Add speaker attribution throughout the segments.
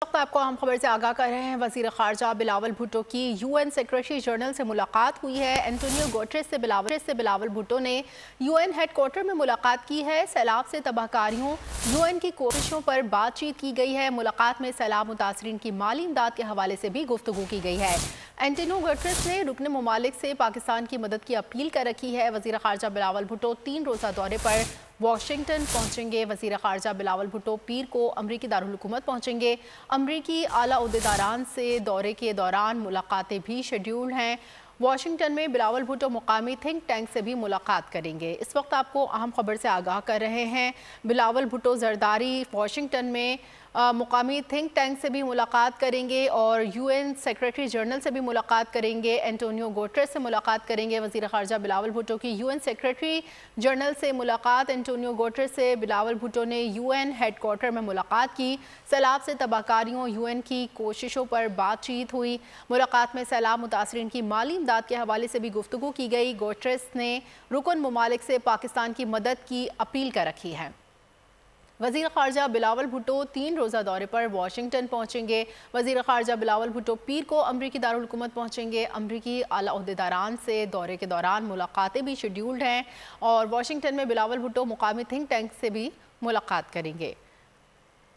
Speaker 1: वक्त आपको अहम खबर से आगाह कर रहे हैं। वजीर खारजा बिलावल भुट्टो की यूएन सेक्रेटरी जनरल से मुलाकात हुई है। एंटोनियो गुटेरेस से बिलावल भुट्टो ने यूएन हेडक्वार्टर में मुलाकात की है। सैलाब से तबाहकारियों यूएन की कोशिशों पर बातचीत की गई है। मुलाकात में सैलाब मुतासरीन की माली इमदाद के हवाले से भी गुफ्तगू की गई है। एंटोनियो गुटेरेस ने रुकन ममालिक से पाकिस्तान की मदद की अपील कर रखी है। वजीर खारजा बिलावल भुट्टो 3 रोज़ा दौरे पर वाशिंगटन पहुंचेंगे। वजीर खारजा बिलावल भुट्टो पीर को अमरीकी दारुल हुकूमत पहुंचेंगे। अमरीकी आला ओहदेदारान से दौरे के दौरान मुलाकातें भी शेड्यूल्ड हैं। वाशिंगटन में बिलावल भुट्टो मुकामी थिंक टैंक से भी मुलाकात करेंगे। इस वक्त आपको अहम खबर से आगाह कर रहे हैं। बिलावल भुट्टो जरदारी वाशिंगटन में मुकामी थिंक टैंक से भी मुलाकात करेंगे और यूएन सेक्रेटरी जनरल से भी मुलाकात करेंगे। एंटोनियो गुटेरेस से मुलाकात करेंगे। वजीर खारजा बिलावल भुट्टो की यूएन सेक्रेटरी जनरल से मुलाकात। एंटोनियो गुटेरेस से बिलावल भुट्टो ने यूएन हेडक्वार्टर में मुलाकात की। सैलाब से तबाहकारियों यूएन की कोशिशों पर बातचीत हुई। मुलाकात में सैलाब मुतासरीन की माली इमदाद के हवाले से भी गुफ्तगू की गई। गुटेरेस ने रुकन ममालिक से पाकिस्तान की मदद की अपील कर रखी है। वज़ीर ख़ारजा बिलावल भुट्टो 3 रोज़ा दौरे पर वाशिंगटन पहुंचेंगे। वज़ीर ख़ारजा बिलावल भुट्टो पीर को अमरीकी दारुल हुकूमत पहुंचेंगे। अमरीकी आला ओहदेदारान से दौरे के दौरान मुलाकातें भी शेड्यूल्ड हैं और वाशिंगटन में बिलावल भुट्टो मुकामी थिंक टैंक से भी मुलाकात करेंगे।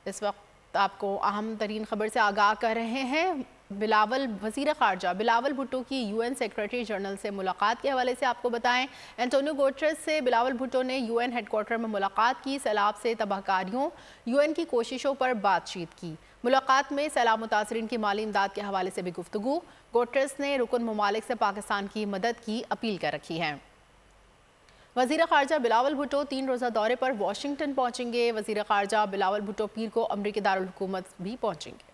Speaker 1: इस वक्त आपको अहम तरीन खबर से आगाह कर रहे हैं। वज़ीर ख़ारजा बिलावल भुट्टो की यूएन सेक्रेटरी जनरल से मुलाकात के हवाले से आपको बताएं। एंटोनियो गुटेरेस से बिलावल भुट्टो ने यूएन हेडक्वार्टर में मुलाकात की। सैलाब से तबाहकारियों यूएन की कोशिशों पर बातचीत की। मुलाकात में सैलाब मुतासरीन की माली इमदाद के हवाले से भी गुफ्तगू। गुटेरेस ने रुकन ममालिक से पाकिस्तान की मदद की अपील कर रखी है। वज़ीर ख़ारजा बिलावल भुट्टो 3 रोज़ा दौरे पर वाशिंगटन पहुंचेंगे। वज़ीर ख़ारजा बिलावल भुट्टो पीर को अमरीकी दारुल हुकूमत भी पहुंचेंगे।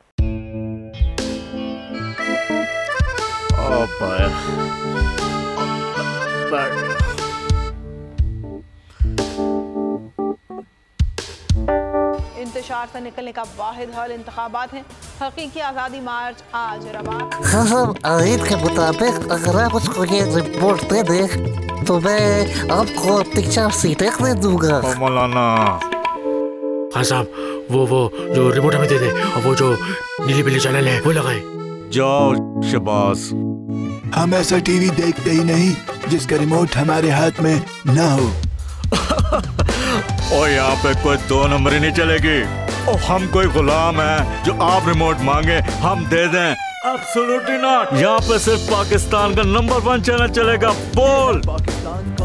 Speaker 2: इंतशार से निकलने का वाहिद हल इंतखाबात है। हकीकी आज़ादी मार्च आज रवा।
Speaker 3: आयत के मुताबिक अगर आप उसको ये रिपोर्ट दे दे तो मैं आपको 3-4 सीटें दे दूंगा।
Speaker 4: मौलाना
Speaker 5: हाँ साहब, वो जो रिपोर्ट हमें दे दे और वो जो नीली पीली चैनल है वो लगाए।
Speaker 4: जाओ शबाज।
Speaker 6: हम ऐसा टीवी देखते ही नहीं जिसका रिमोट हमारे हाथ में ना हो।
Speaker 4: और यहाँ पे कोई 2 नंबरी नहीं चलेगी। और हम कोई गुलाम है जो आप रिमोट मांगे हम दे दें? Absolutely not. यहाँ पे सिर्फ पाकिस्तान का नंबर 1 चैनल चलेगा, बोल,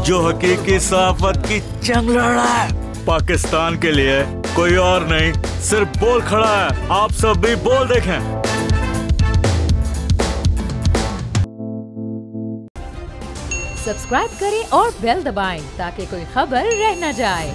Speaker 4: जो हकीकी सहाफत की जंग लड़ रहा है। पाकिस्तान के लिए कोई और नहीं, सिर्फ बोल खड़ा है। आप सब भी बोल देखें।
Speaker 7: सब्सक्राइब करें और बेल दबाएं ताकि कोई खबर रह न जाए।